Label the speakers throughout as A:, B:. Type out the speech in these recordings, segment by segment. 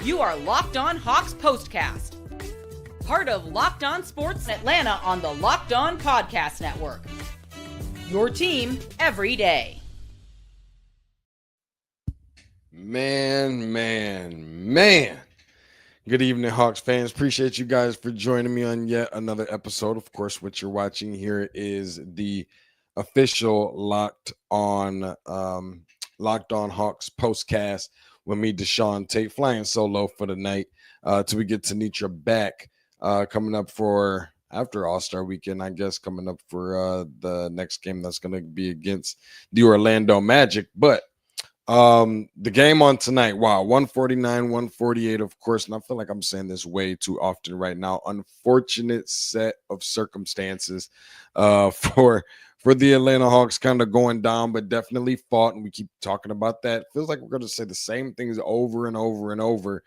A: You are Locked On Hawks Postcast, part of Locked On Sports Atlanta on the Locked On Podcast Network. Your team every day.
B: Man. Good evening, Hawks fans. Appreciate you guys for joining me on yet another episode. Of course, what you're watching here is the official Locked On Hawks Postcast with me, DeShaun Tate, flying solo for the night till we get Tanitra back coming up for after All-Star Weekend, I guess, coming up for the next game that's going to be against the Orlando Magic. But the game on tonight, wow, 149-148, of course, and I feel like I'm saying this way too often right now. Unfortunate set of circumstances for the Atlanta Hawks, kind of going down, but definitely fought, and we keep talking about that. Feels like we're going to say the same things over and over and over.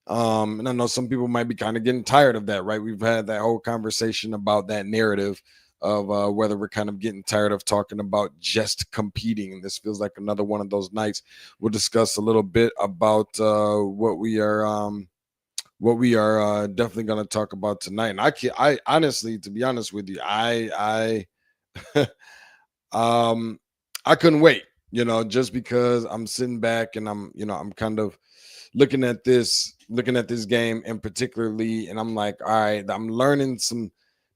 B: And I know some people might be kind of getting tired of that, right? We've had that whole conversation about that narrative of whether we're kind of getting tired of talking about just competing. And this feels like another one of those nights. We'll discuss a little bit about what we are definitely going to talk about tonight. And I honestly, to be honest with you, I couldn't wait, just because I'm sitting back and I'm kind of looking at this game and particularly, and I'm like, all right, I'm learning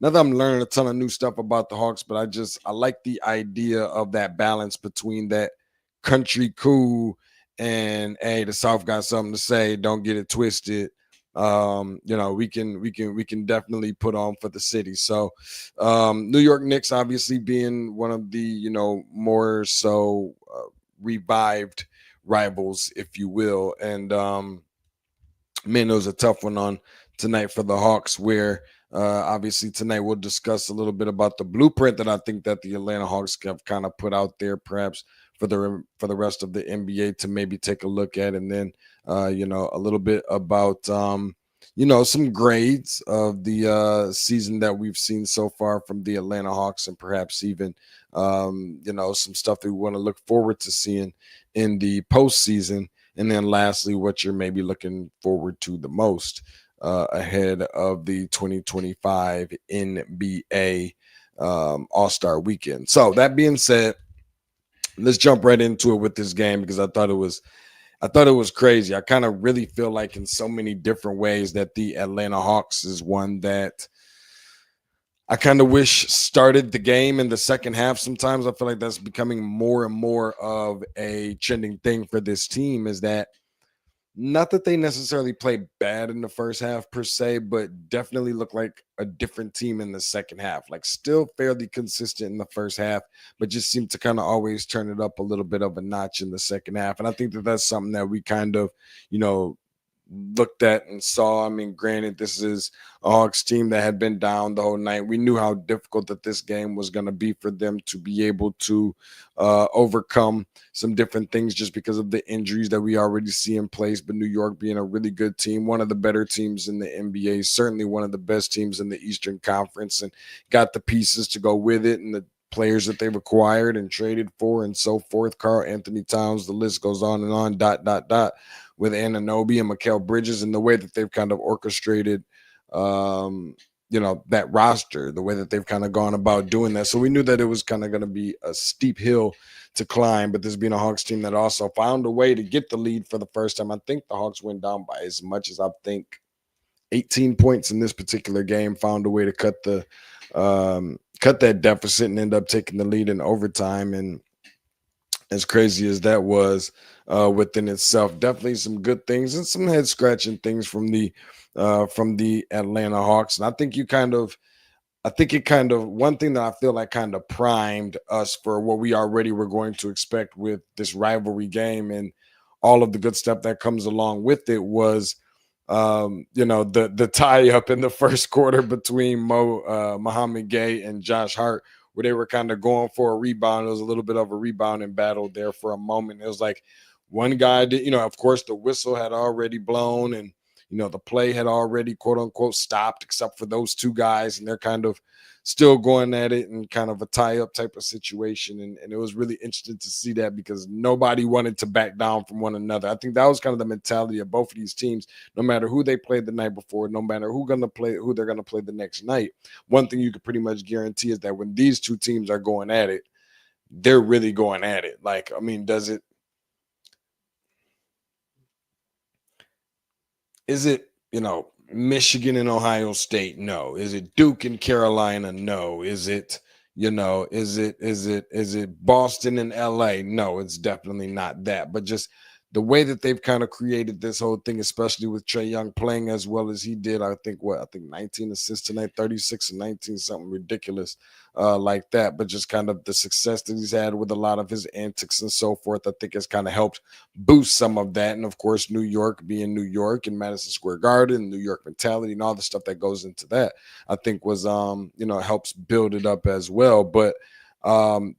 B: not that I'm learning a ton of new stuff about the Hawks, but I like the idea of that balance between that country cool and, hey, the South got something to say, don't get it twisted. We can definitely put on for the city. So New York Knicks obviously being one of the, more so revived rivals, if you will. And man, it was a tough one on tonight for the Hawks, where obviously tonight we'll discuss a little bit about the blueprint that I think that the Atlanta Hawks have kind of put out there, perhaps for the rest of the NBA to maybe take a look at, and then a little bit about some grades of the season that we've seen so far from the Atlanta Hawks, and perhaps even some stuff that we want to look forward to seeing in the postseason. And then lastly, what you're maybe looking forward to the most ahead of the 2025 NBA All-Star Weekend. So that being said, let's jump right into it with this game, because I thought it was crazy. I kind of really feel like in so many different ways that the Atlanta Hawks is one that I kind of wish started the game in the second half. Sometimes I feel like that's becoming more and more of a trending thing for this team, is that not that they necessarily play bad in the first half per se, but definitely look like a different team in the second half. Like still fairly consistent in the first half, but just seem to kind of always turn it up a little bit of a notch in the second half. And I think that that's something that we kind of, looked at and saw. I mean, granted, this is a Hawks team that had been down the whole night. We knew how difficult that this game was going to be for them to be able to overcome some different things just because of the injuries that we already see in place. But New York being a really good team, one of the better teams in the NBA, certainly one of the best teams in the Eastern Conference, and got the pieces to go with it and the players that they've acquired and traded for and so forth. Karl-Anthony Towns, the list goes on and on, ... with Anunoby and Mikal Bridges, and the way that they've kind of orchestrated, that roster, the way that they've kind of gone about doing that. So we knew that it was kind of going to be a steep hill to climb, but this being a Hawks team that also found a way to get the lead for the first time. I think the Hawks went down by as much as 18 points in this particular game, found a way to cut that deficit and end up taking the lead in overtime. And as crazy as that was within itself, definitely some good things and some head scratching things from the Atlanta Hawks. And I think one thing that I feel like kind of primed us for what we already were going to expect with this rivalry game and all of the good stuff that comes along with it was, the tie up in the first quarter between Mohamed Gay and Josh Hart, where they were kind of going for a rebound. It was a little bit of a rebounding battle there for a moment. It was like one guy did, of course the whistle had already blown, and the play had already quote unquote stopped except for those two guys, and they're kind of still going at it and kind of a tie-up type of situation. And it was really interesting to see that because nobody wanted to back down from one another. I think that was kind of the mentality of both of these teams, no matter who they played the night before, no matter who they're gonna play the next night. One thing you could pretty much guarantee is that when these two teams are going at it, they're really going at it. Like, I mean, is it, Michigan and Ohio State? No. Is it Duke and Carolina? No. Is it, is it Boston and LA? No, it's definitely not that. But just the way that they've kind of created this whole thing, especially with Trae Young playing as well as he did. I think 19 assists tonight, 36 and 19, something ridiculous like that. But just kind of the success that he's had with a lot of his antics and so forth, I think has kind of helped boost some of that. And of course, New York being New York and Madison Square Garden, New York mentality and all the stuff that goes into that, I think was helps build it up as well. But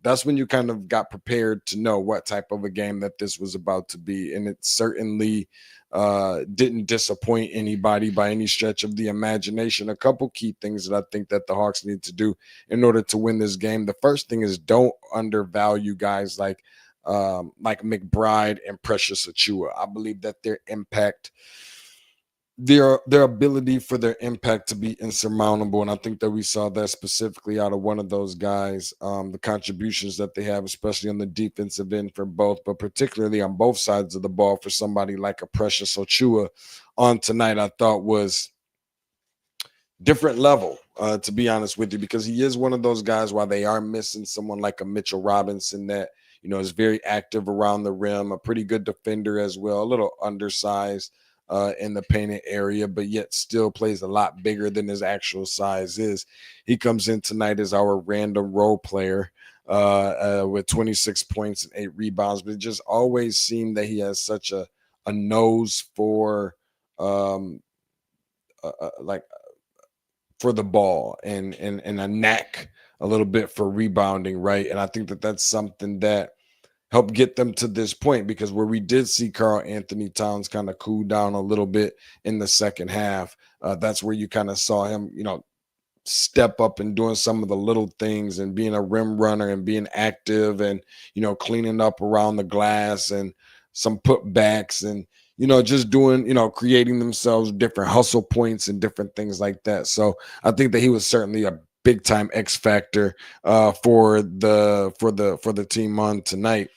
B: that's when you kind of got prepared to know what type of a game that this was about to be. And it certainly didn't disappoint anybody by any stretch of the imagination. A couple key things that I think that the Hawks need to do in order to win this game. The first thing is don't undervalue guys like McBride and Precious Achiuwa. I believe that their impact, their ability for their impact to be insurmountable. And I think that we saw that specifically out of one of those guys, the contributions that they have, especially on the defensive end for both, but particularly on both sides of the ball for somebody like a Precious Achiuwa on tonight, I thought was different level, to be honest with you, because he is one of those guys, while they are missing someone like a Mitchell Robinson that, is very active around the rim, a pretty good defender as well, a little undersized in the painted area, but yet still plays a lot bigger than his actual size is. He comes in tonight as our random role player with 26 points and 8 rebounds, but it just always seemed that he has such a nose for like for the ball and a knack a little bit for rebounding, right? And I think that that's something that help get them to this point, because where we did see Karl-Anthony Towns kind of cool down a little bit in the second half, that's where you kind of saw him, step up and doing some of the little things and being a rim runner and being active and, cleaning up around the glass and some putbacks and, just doing, creating themselves different hustle points and different things like that. So I think that he was certainly a big time X factor for the team on tonight.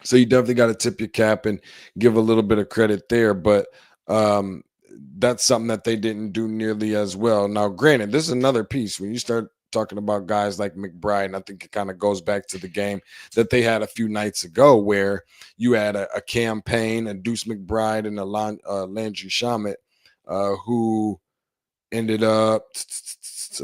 B: So you definitely got to tip your cap and give a little bit of credit there. But that's something that they didn't do nearly as well. Now, granted, this is another piece. When you start talking about guys like McBride, and I think it kind of goes back to the game that they had a few nights ago where you had a campaign, a Deuce McBride and a Landry Shamet, who ended up,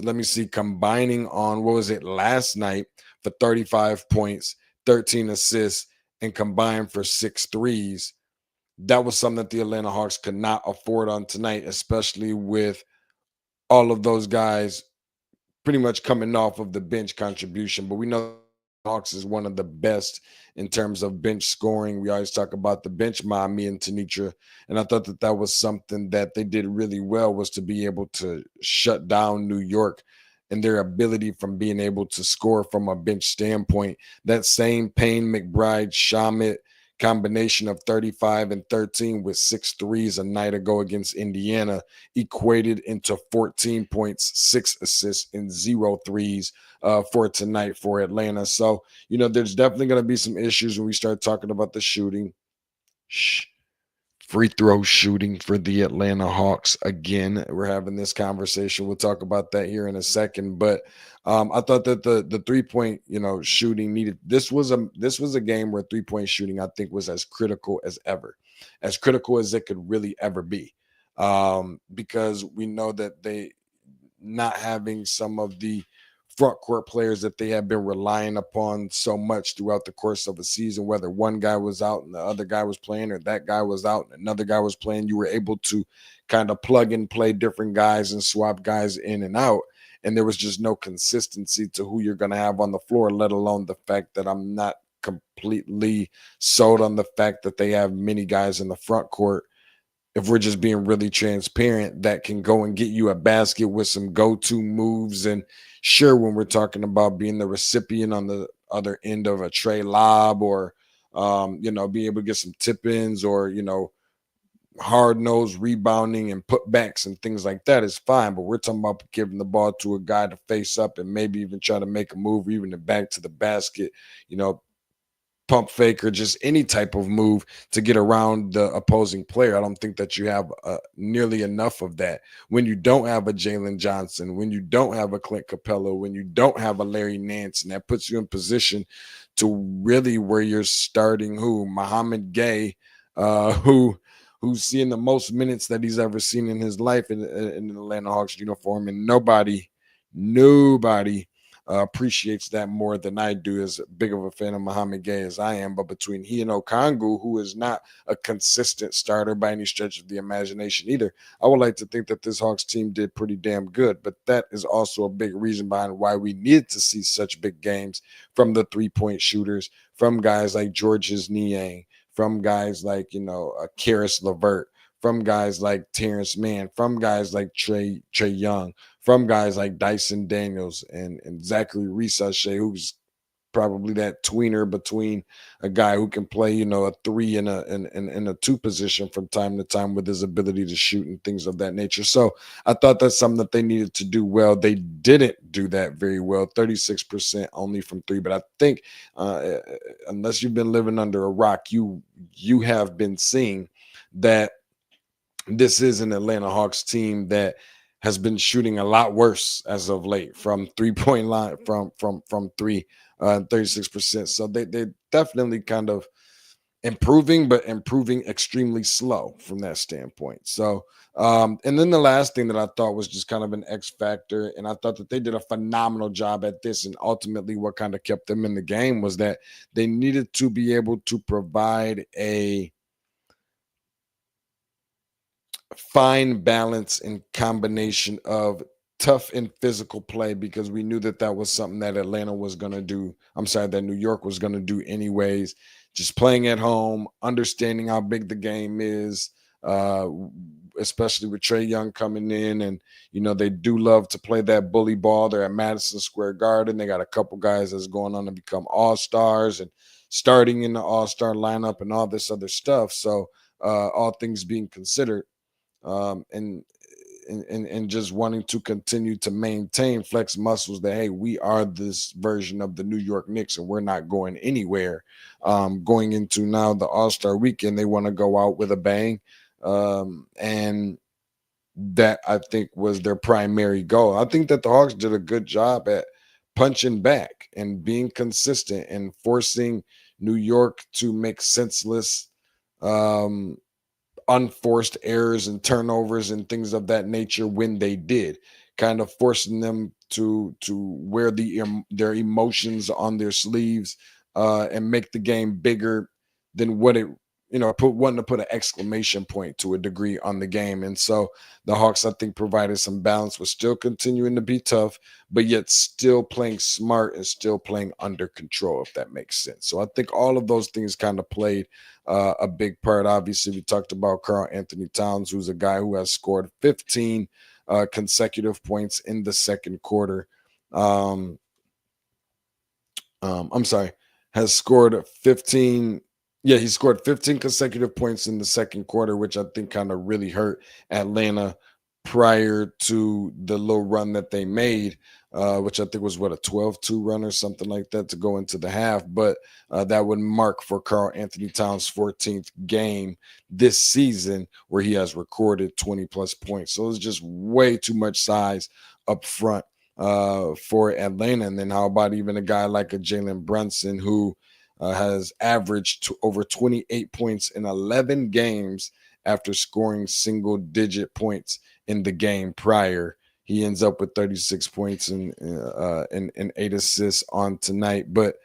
B: let me see, combining on, last night for 35 points, 13 assists, and combined for 6 threes. That was something that the Atlanta Hawks could not afford on tonight, especially with all of those guys pretty much coming off of the bench contribution. But we know Hawks is one of the best in terms of bench scoring. We always talk about the bench mob, me and Tanitra, and I thought that that was something that they did really well, was to be able to shut down New York and their ability from being able to score from a bench standpoint. That same Payne, McBride, Shamet combination of 35 and 13 with 6 threes a night ago against Indiana equated into 14 points, 6 assists, and 0 threes for tonight for Atlanta. So, there's definitely going to be some issues when we start talking about the shooting. Free throw shooting for the Atlanta Hawks. Again, we're having this conversation. We'll talk about that here in a second. But I thought that the 3-point, shooting needed. This was a game where 3-point shooting, I think, was as critical as it could really ever be, because we know that they not having some of the front court players that they have been relying upon so much throughout the course of a season, whether one guy was out and the other guy was playing, or that guy was out and another guy was playing. You were able to kind of plug and play different guys and swap guys in and out. And there was just no consistency to who you're going to have on the floor, let alone the fact that I'm not completely sold on the fact that they have many guys in the front court if we're just being really transparent, that can go and get you a basket with some go-to moves. And sure, when we're talking about being the recipient on the other end of a Trae lob, or being able to get some tip-ins, or hard-nosed rebounding and putbacks and things like that is fine. But we're talking about giving the ball to a guy to face up and maybe even try to make a move, or even the back to the basket, pump fake, or just any type of move to get around the opposing player. I don't think that you have nearly enough of that when you don't have a Jalen Johnson, when you don't have a Clint Capella, when you don't have a Larry Nance, and that puts you in position to really where you're starting Muhammad Gay, who's seeing the most minutes that he's ever seen in his life in an Atlanta Hawks uniform, and nobody appreciates that more than I do, as big of a fan of Muhammad Gay as I am. But between he and Okongwu, who is not a consistent starter by any stretch of the imagination either, I would like to think that this Hawks team did pretty damn good. But that is also a big reason behind why we needed to see such big games from the three-point shooters, from guys like Georges Niang, from guys like, Karis LeVert, from guys like Terrence Mann, from guys like Trae Young, from guys like Dyson Daniels and Zachary Risachet, who's probably that tweener between a guy who can play, a three and a two position from time to time with his ability to shoot and things of that nature. So I thought that's something that they needed to do well. They didn't do that very well, 36% only from three. But I think unless you've been living under a rock, you have been seeing that this is an Atlanta Hawks team that has been shooting a lot worse as of late from 3-point line, from three, 36%. So they definitely kind of improving, but improving extremely slow from that standpoint. So and then the last thing that I thought was just kind of an X factor, and I thought that they did a phenomenal job at this, and ultimately what kind of kept them in the game was that they needed to be able to provide a fine balance and combination of tough and physical play, because we knew that was something that Atlanta was going to do. That New York was going to do anyways. Just playing at home, understanding how big the game is, especially with Trae Young coming in. And, they do love to play that bully ball. They're at Madison Square Garden. They got a couple guys that's going on to become all-stars and starting in the all-star lineup and all this other stuff. So all things being considered, and just wanting to continue to maintain flex muscles that, hey, we are this version of the New York Knicks and we're not going anywhere. Going into now the All-Star weekend, they want to go out with a bang. And that, I think, was their primary goal. I think that the Hawks did a good job at punching back and being consistent and forcing New York to make senseless unforced errors and turnovers and things of that nature when they did, kind of forcing them to wear their emotions on their sleeves and make the game bigger than what it, wanting to put an exclamation point to a degree on the game. And so the Hawks, I think, provided some balance with still continuing to be tough, but yet still playing smart and still playing under control, if that makes sense. So I think all of those things kind of played a big part. Obviously, we talked about Karl-Anthony Towns, who's a guy who has scored 15 consecutive points in the second quarter. I'm sorry, has scored 15. Yeah, he scored 15 consecutive points in the second quarter, which I think kind of really hurt Atlanta prior to the little run that they made, which I think was a 12-2 run or something like that to go into the half. But that would mark for Karl-Anthony Towns' 14th game this season where he has recorded 20-plus points. So it's just way too much size up front for Atlanta. And then how about even a guy like a Jalen Brunson, who has averaged over 28 points in 11 games after scoring single-digit points in the game prior. He ends up with 36 points and 8 assists on tonight. But,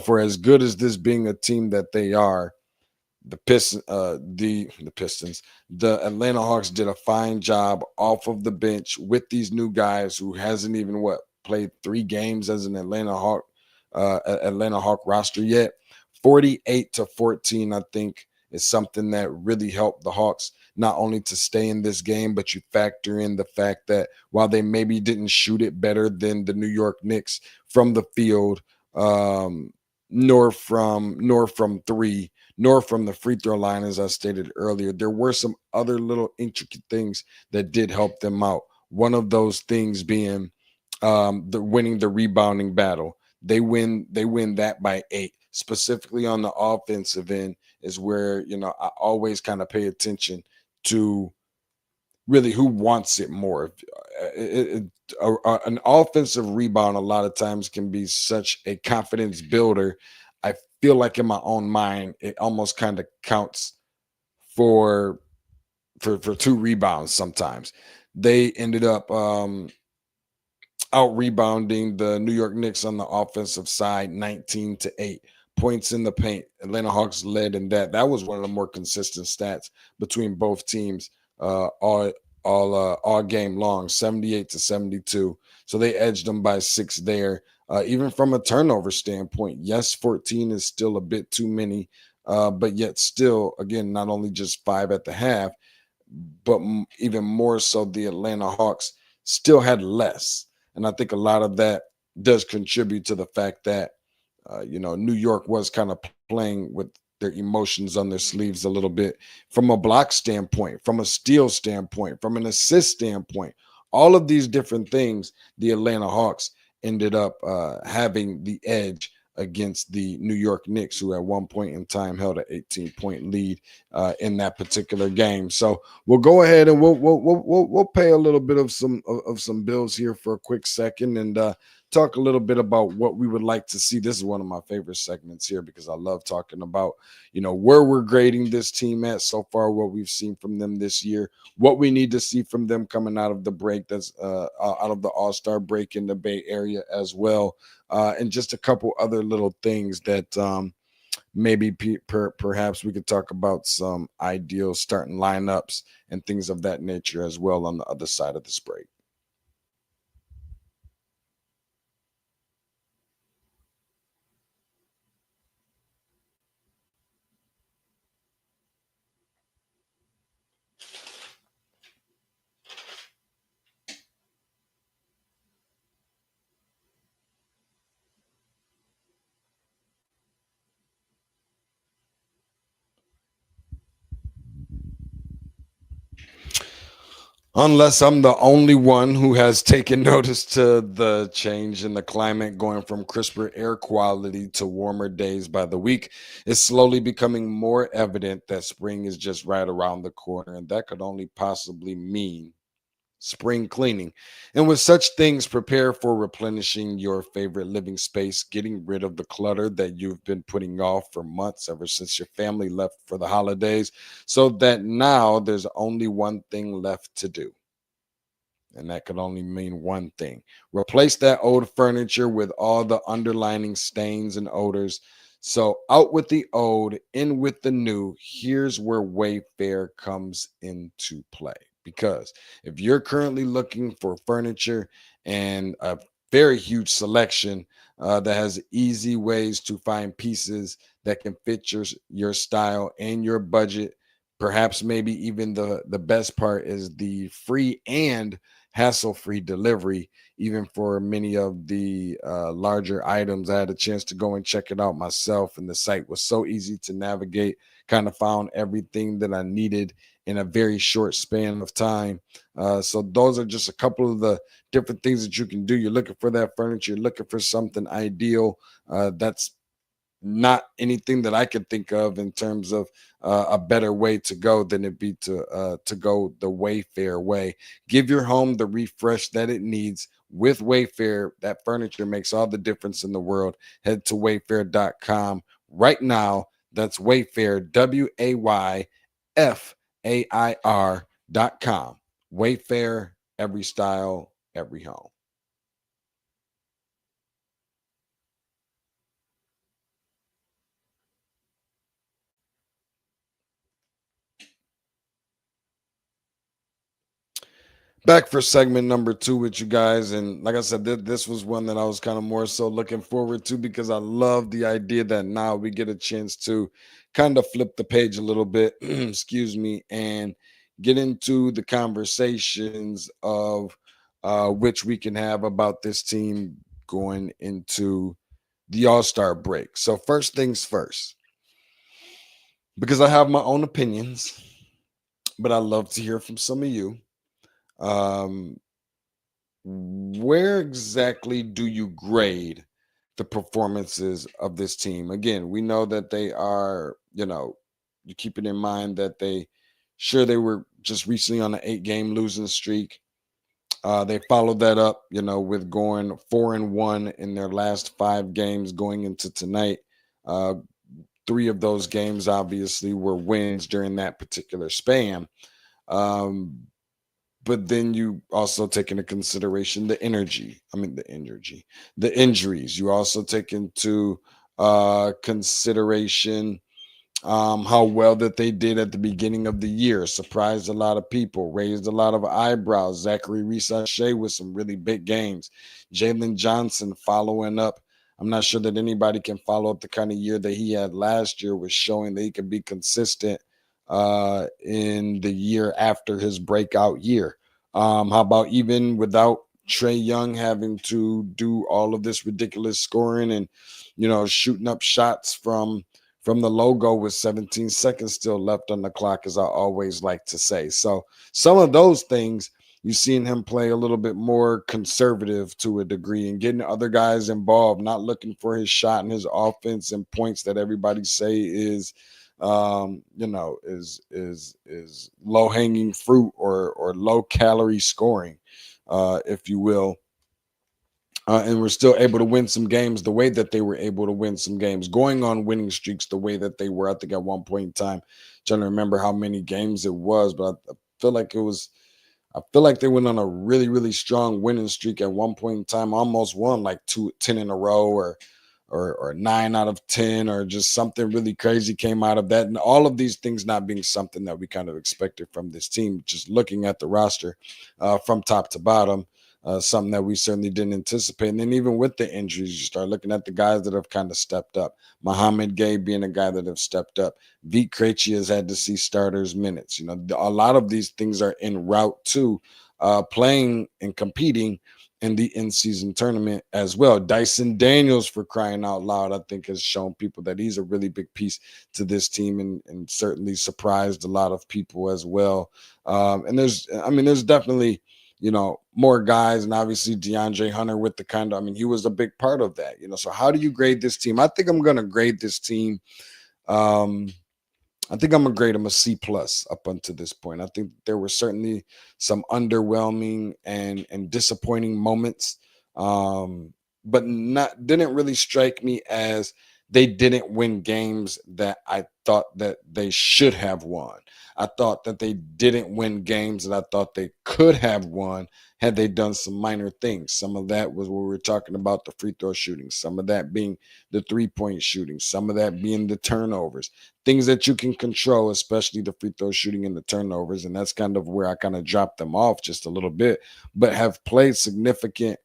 B: for as good as this being a team that they are, the Pistons, the Atlanta Hawks did a fine job off of the bench with these new guys who hasn't even played 3 games as an Atlanta Hawk roster yet. 48-14, I think, is something that really helped the Hawks not only to stay in this game, but you factor in the fact that while they maybe didn't shoot it better than the New York Knicks from the field, nor from three, nor from the free throw line, as I stated earlier, there were some other little intricate things that did help them out. One of those things being the winning the rebounding battle. They win that by 8. Specifically on the offensive end is where, I always kind of pay attention to really who wants it more. An offensive rebound a lot of times can be such a confidence builder. I feel like in my own mind, it almost kind of counts for 2 rebounds sometimes. They ended up out rebounding the New York Knicks on the offensive side 19-8. Points in the paint. Atlanta Hawks led in that. That was one of the more consistent stats between both teams all game long, 78-72. So they edged them by 6 there. Even from a turnover standpoint, yes, 14 is still a bit too many, but yet still, again, not only just 5 at the half, but even more so, the Atlanta Hawks still had less. And I think a lot of that does contribute to the fact that, New York was kind of playing with their emotions on their sleeves a little bit from a block standpoint, from a steal standpoint, from an assist standpoint. All of these different things, the Atlanta Hawks ended up having the edge against the New York Knicks, who at one point in time held an 18-point lead in that particular game. So we'll go ahead and we'll pay a little bit of some bills here for a quick second and talk a little bit about what we would like to see. This is one of my favorite segments here because I love talking about, where we're grading this team at so far, what we've seen from them this year, what we need to see from them coming out of the break that's out of the All-Star break in the Bay Area as well. And just a couple other little things that maybe perhaps we could talk about some ideal starting lineups and things of that nature as well on the other side of this break. Unless I'm the only one who has taken notice to the change in the climate going from crisper air quality to warmer days by the week, it's slowly becoming more evident that spring is just right around the corner, and that could only possibly mean spring cleaning. And with such things, prepare for replenishing your favorite living space, getting rid of the clutter that you've been putting off for months ever since your family left for the holidays, so that now there's only one thing left to do. And that could only mean one thing. Replace that old furniture with all the underlining stains and odors. So out with the old, in with the new. Here's where Wayfair comes into play. Because if you're currently looking for furniture and a very huge selection that has easy ways to find pieces that can fit your style and your budget, perhaps maybe even the best part is the free and hassle-free delivery, even for many of the larger items. I had a chance to go and check it out myself, and the site was so easy to navigate. Kind of found everything that I needed in a very short span of time. So those are just a couple of the different things that you can do. You're looking for that furniture, you're looking for something ideal. That's not anything that I could think of in terms of a better way to go than it be to go the Wayfair way. Give your home the refresh that it needs with Wayfair. That furniture makes all the difference in the world. Head to wayfair.com right now. That's Wayfair, WAYFAIR.com. Wayfair, every style, every home. Back for segment number 2 with you guys. And like I said, this was one that I was kind of more so looking forward to because I love the idea that now we get a chance to kind of flip the page a little bit, excuse me, and get into the conversations of which we can have about this team going into the All-Star break. So first things first, because I have my own opinions, but I love to hear from some of you. Um, where exactly do you grade the performances of this team? Again, we know that they are, you keep it in mind that they were just recently on an 8-game losing streak. They followed that up, with going 4-1 in their last 5 games going into tonight. 3 of those games obviously were wins during that particular span. But then you also take into consideration the injuries. You also take into consideration how well that they did at the beginning of the year. Surprised a lot of people, raised a lot of eyebrows. Zachary Reese-Shea with some really big games. Jalen Johnson following up. I'm not sure that anybody can follow up the kind of year that he had last year, was showing that he could be consistent in the year after his breakout year. How about even without Trae Young having to do all of this ridiculous scoring and, shooting up shots from the logo with 17 seconds still left on the clock, as I always like to say. So some of those things, you've seen him play a little bit more conservative to a degree and getting other guys involved, not looking for his shot and his offense and points that everybody say is is low hanging fruit or low calorie scoring, if you will. And we're still able to win some games the way that they were able to win some games, going on winning streaks the way that they were. I think at one point in time, trying to remember how many games it was, but I feel like they went on a really, really strong winning streak at one point in time, almost won like 10 in a row or 9 out of 10, or just something really crazy came out of that. And all of these things not being something that we kind of expected from this team, just looking at the roster from top to bottom. Something that we certainly didn't anticipate. And then even with the injuries, you start looking at the guys that have kind of stepped up. Mohamed Gay being a guy that have stepped up. Vit Krejci has had to see starters minutes. A lot of these things are en route to playing and competing in the in-season tournament as well. Dyson Daniels, for crying out loud, I think has shown people that he's a really big piece to this team and certainly surprised a lot of people as well. And there's definitely, more guys, and obviously DeAndre Hunter with he was a big part of that, so how do you grade this team? I think I'm going to grade this team. I think I'm going to grade them a C+ up until this point. I think there were certainly some underwhelming and disappointing moments, but didn't really strike me as they didn't win games that I thought that they should have won. I thought that they didn't win games that I thought they could have won had they done some minor things. Some of that was what we were talking about, the free throw shooting, some of that being the 3-point shooting, some of that being the turnovers, things that you can control, especially the free throw shooting and the turnovers. And that's kind of where I kind of dropped them off just a little bit, but have played significant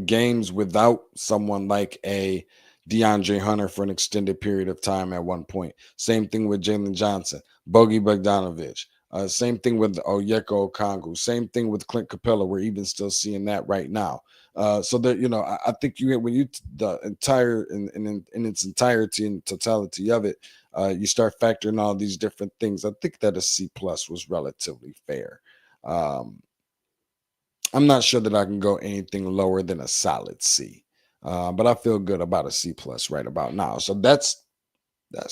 B: games without someone like a DeAndre Hunter for an extended period of time at one point. Same thing with Jalen Johnson, Bogey Bogdanovic. Same thing with Onyeka Okongwu. Same thing with Clint Capella. We're even still seeing that right now. So that I think the entire in its entirety and totality of it, you start factoring all these different things. I think that a C+ was relatively fair. I'm not sure that I can go anything lower than a solid C, but I feel good about a C+ right about now. So that's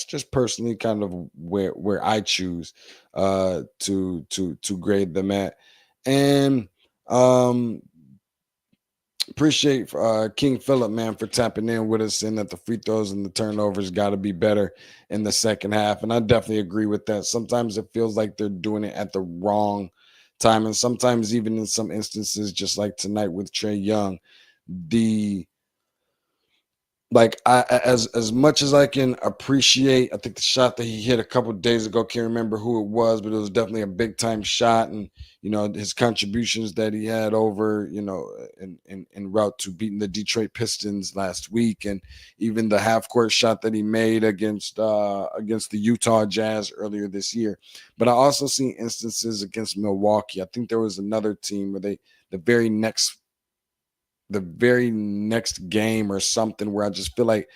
B: just personally kind of where I choose to grade them at. And appreciate King Phillip, man, for tapping in with us, and that the free throws and the turnovers got to be better in the second half. And I definitely agree with that. Sometimes it feels like they're doing it at the wrong time, and sometimes even in some instances, just like tonight with Trae Young, the like as much as I can appreciate, I think the shot that he hit a couple of days ago, can't remember who it was, but it was definitely a big time shot, and his contributions that he had over in route to beating the Detroit Pistons last week, and even the half court shot that he made against the Utah Jazz earlier this year. But I also see instances against Milwaukee. I think there was another team where the very next game or something where I just feel like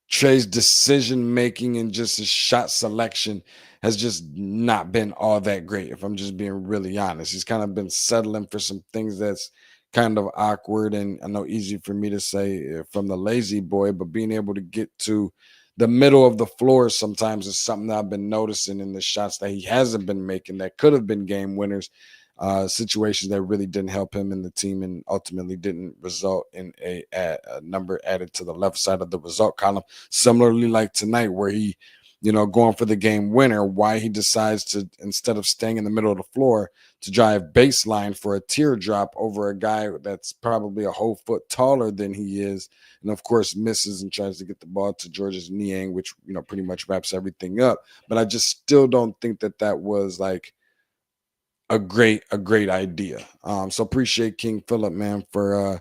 B: Trae's decision making and just his shot selection has just not been all that great. If I'm just being really honest, he's kind of been settling for some things that's kind of awkward, and I know easy for me to say from the lazy boy, but being able to get to the middle of the floor sometimes is something that I've been noticing in the shots that he hasn't been making that could have been game winners. Situations that really didn't help him and the team, and ultimately didn't result in a number added to the left side of the result column. Similarly, like tonight, where he, going for the game winner, why he decides to, instead of staying in the middle of the floor, to drive baseline for a teardrop over a guy that's probably a whole foot taller than he is, and of course misses and tries to get the ball to Georges Niang, which pretty much wraps everything up. But I just still don't think that was like a great idea. So appreciate King Philip, man, for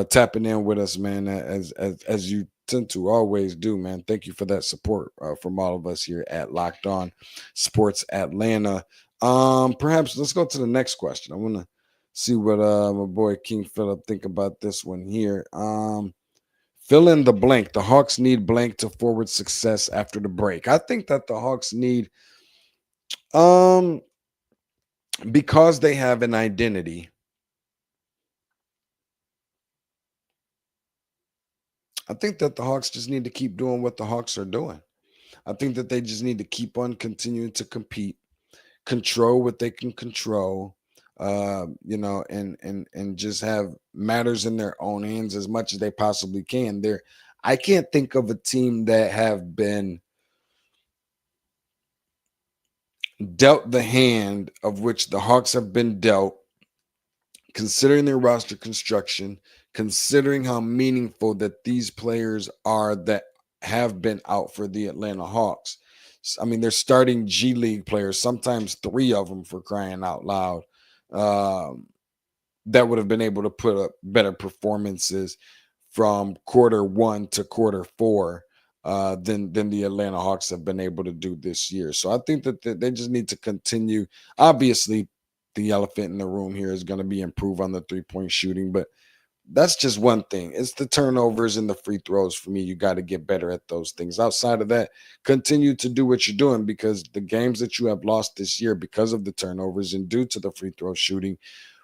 B: tapping in with us, man, as you tend to always do, man. Thank you for that support from all of us here at Locked On Sports Atlanta. Perhaps let's go to the next question. I want to see what my boy King Philip think about this one here. Fill in the blank. The Hawks need blank to forward success after the break. I think that the Hawks need because they have an identity. I think that the Hawks just need to keep doing what the Hawks are doing. I think that they just need to keep on continuing to compete, control what they can control, and just have matters in their own hands as much as they possibly can. I can't think of a team that have been dealt the hand of which the Hawks have been dealt, considering their roster construction, considering how meaningful that these players are that have been out for the Atlanta Hawks. I mean, they're starting G League players, sometimes three of them, for crying out loud, that would have been able to put up better performances from quarter one to quarter four than the Atlanta Hawks have been able to do this year. So I think that they just need to continue. Obviously, the elephant in the room here is going to be improve on the 3-point shooting, but that's just one thing. It's the turnovers and the free throws for me. You got to get better at those things. Outside of that, continue to do what you're doing, because the games that you have lost this year because of the turnovers and due to the free throw shooting,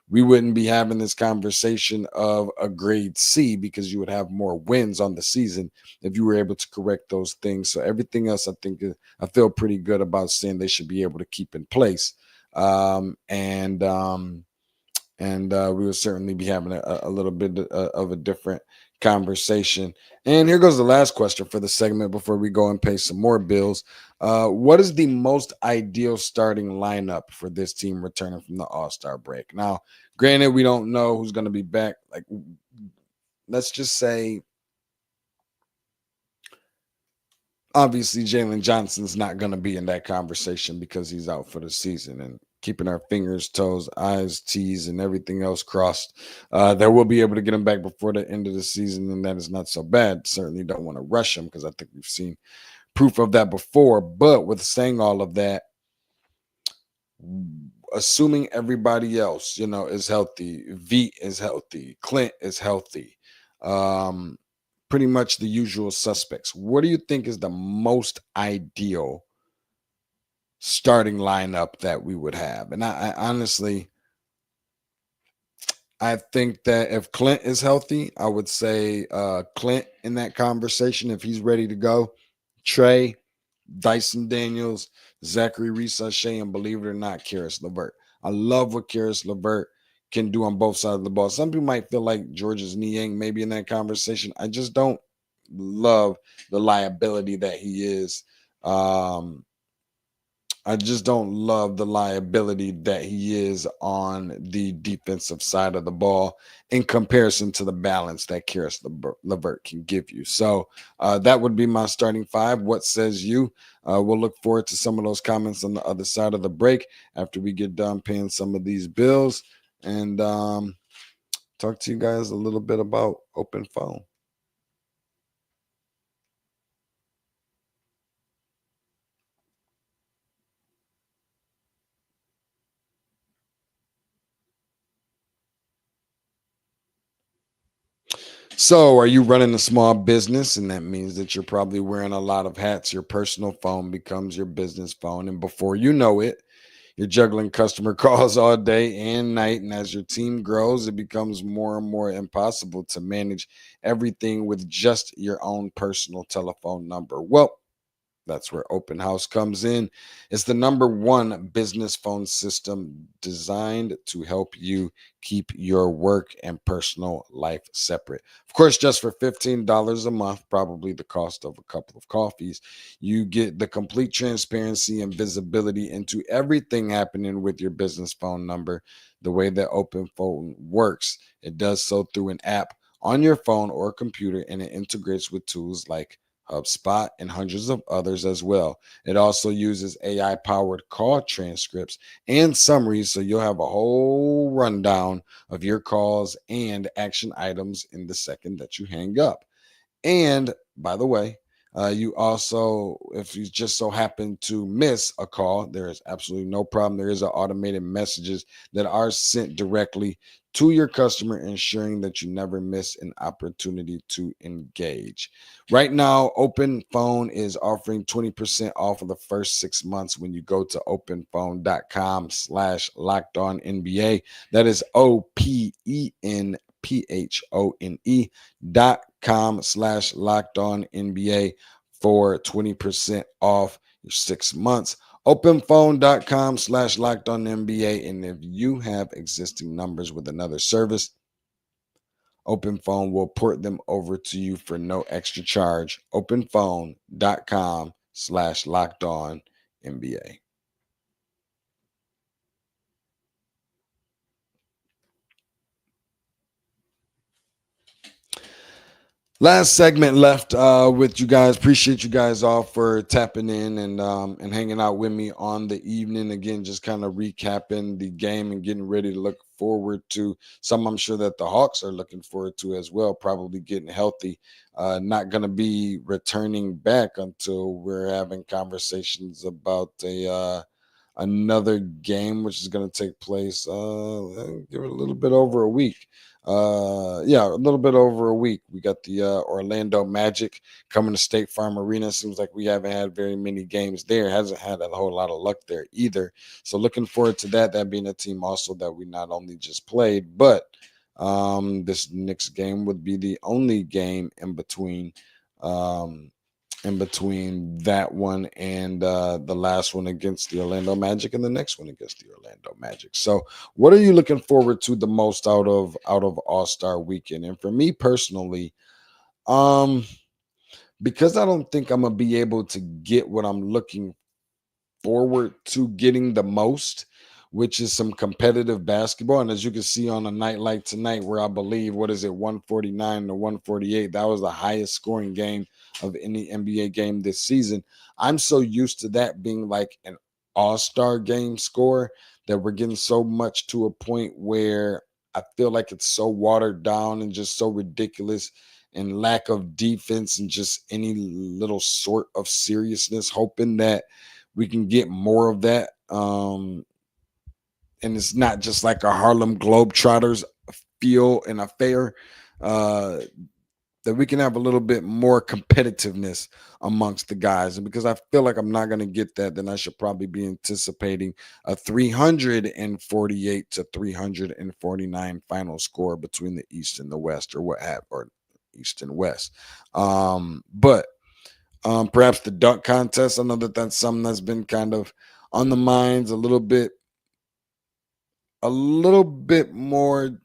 B: we wouldn't be having this conversation of a grade C, because you would have more wins on the season if you were able to correct those things. So everything else, I feel pretty good about saying they should be able to keep in place. And we will certainly be having a little bit of a different conversation. And here goes the last question for the segment before we go and pay some more bills. What is the most ideal starting lineup for this team returning from the All-Star break? Now, granted, we don't know who's going to be back. Like, let's just say, obviously, Jalen Johnson's not going to be in that conversation because he's out for the season, and keeping our fingers, toes, eyes, T's, and everything else crossed that we'll be able to get him back before the end of the season, and that is not so bad. Certainly don't want to rush him, because I think we've seen proof of that before. But with saying all of that, assuming everybody else, is healthy, Veet is healthy, Clint is healthy, pretty much the usual suspects, what do you think is the most ideal starting lineup that we would have? And I honestly, I think that if Clint is healthy, I would say Clint in that conversation if he's ready to go. Trae, Dyson Daniels, Zachary Reese-Shea, and believe it or not, Karis LeVert. I love what Karis LeVert can do on both sides of the ball. Some people might feel like Georges Niang may be in that conversation. I just don't love the liability that he is I just don't love the liability that he is on the defensive side of the ball in comparison to the balance that Karis LeVert can give you. So that would be my starting five. What says you? We'll look forward to some of those comments on the other side of the break after we get done paying some of these bills and talk to you guys a little bit about OpenPhone. So, are you running a small business? And that means that you're probably wearing a lot of hats. Your personal phone becomes your business phone. And before you know it, you're juggling customer calls all day and night. And as your team grows, it becomes more and more impossible to manage everything with just your own personal telephone number. Well, that's where Open House comes in. It's the number one business phone system designed to help you keep your work and personal life separate. Of course, just for $15 a month, probably the cost of a couple of coffees, you get the complete transparency and visibility into everything happening with your business phone number. The way that Open Phone works, it does so through an app on your phone or computer, and it integrates with tools like HubSpot, and hundreds of others as well. It also uses AI powered call transcripts and summaries, so you'll have a whole rundown of your calls and action items in the second that you hang up. And by the way, you also, if you just so happen to miss a call, there is absolutely no problem. There is automated messages that are sent directly to your customer, ensuring that you never miss an opportunity to engage. Right now, Open Phone is offering 20% off of the first 6 months when you go to openphone.com/lockedonnba. That is OpenPhone.com/locked on NBA for 20% off your 6 months. Openphone.com/locked on NBA. And if you have existing numbers with another service, OpenPhone will port them over to you for no extra charge. Openphone.com/locked on NBA. Last segment left with you guys. Appreciate you guys all for tapping in and hanging out with me on the evening. Again, just kind of recapping the game and getting ready to look forward to some. I'm sure that the Hawks are looking forward to as well. Probably getting healthy. Not going to be returning back until we're having conversations about another game, which is going to take place. Give it a little bit over a week. Yeah, a little bit over a week. We got the Orlando Magic coming to State Farm Arena. Seems like we haven't had very many games there. Hasn't had a whole lot of luck there either. So looking forward to that. That being a team also that we not only just played, but this Knicks game would be the only game in between that one and the last one against the Orlando Magic and the next one against the Orlando Magic. So what are you looking forward to the most out of All-Star weekend? And for me personally, because I don't think I'm gonna be able to get what I'm looking forward to getting the most, which is some competitive basketball. And as you can see on a night like tonight, where I believe, 149 to 148, that was the highest scoring game of any NBA game this season. I'm so used to that being like an all-star game score that we're getting so much to a point where I feel like it's so watered down and just so ridiculous and lack of defense and just any little sort of seriousness, hoping that we can get more of that. And it's not just like a Harlem Globetrotters feel and affair. That we can have a little bit more competitiveness amongst the guys. And because I feel like I'm not going to get that, then I should probably be anticipating a 348 to 349 final score between the East and the West, or what have, or East and West. But perhaps the dunk contest. I know that that's something that's been kind of on the minds a little bit more.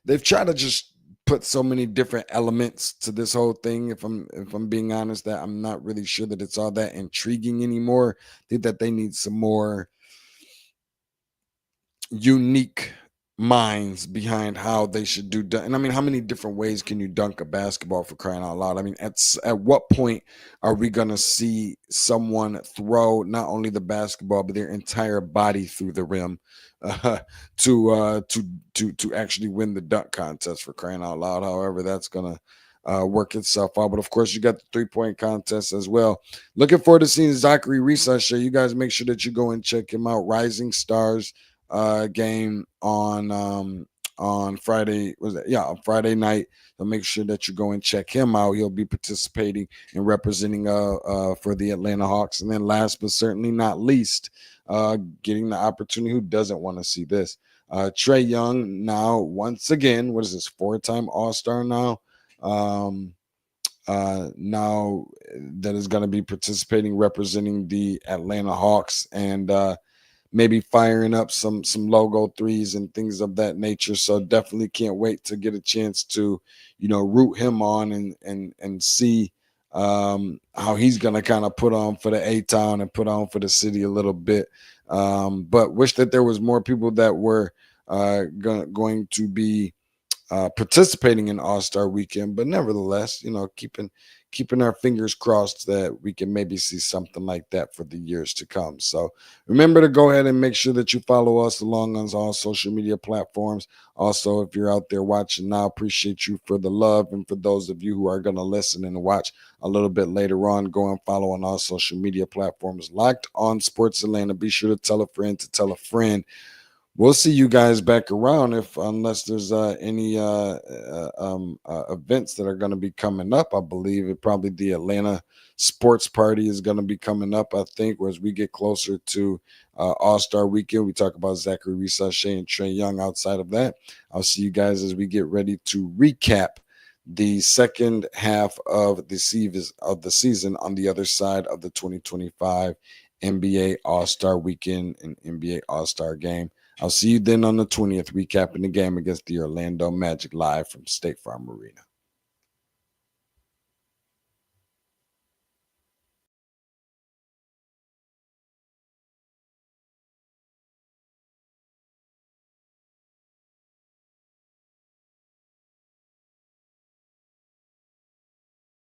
B: They've tried to just put so many different elements to this whole thing. If I'm being honest, that I'm not really sure that it's all that intriguing anymore. I think that they need some more unique minds behind how they should do and I mean, how many different ways can you dunk a basketball, for crying out loud? I mean, at what point are we gonna see someone throw not only the basketball but their entire body through the rim uh, to actually win the dunk contest, for crying out loud? However, that's gonna work itself out. But of course, you got the 3-point contest as well. Looking forward to seeing Zachary Research. You guys make sure that you go and check him out. Rising Stars game on Friday. Was that? Yeah, on Friday night. So make sure that you go and check him out. He'll be participating and representing for the Atlanta Hawks. And then last but certainly not least, getting the opportunity. Who doesn't want to see this? Trae Young, now once again, what is this, 4-time All-Star now? Now that is going to be participating, representing the Atlanta Hawks, and maybe firing up some logo threes and things of that nature. So definitely can't wait to get a chance to, root him on and see how he's going to kind of put on for the A-Town and put on for the city a little bit. But wish that there was more people that were going to be participating in All-Star Weekend, but nevertheless, keeping our fingers crossed that we can maybe see something like that for the years to come. So remember to go ahead and make sure that you follow us along on all social media platforms. Also, if you're out there watching now, appreciate you for the love. And for those of you who are going to listen and watch a little bit later on, go and follow on all social media platforms. Locked On Sports Atlanta. Be sure to tell a friend to tell a friend. We'll see you guys back around unless there's any events that are going to be coming up. I believe it probably the Atlanta Sports Party is going to be coming up, I think, as we get closer to All-Star Weekend. We talk about Zachary Research and Trae Young. Outside of that, I'll see you guys as we get ready to recap the second half of the season on the other side of the 2025 NBA All-Star Weekend and NBA All-Star Game. I'll see you then on the 20th, recapping the game against the Orlando Magic live from State Farm Arena.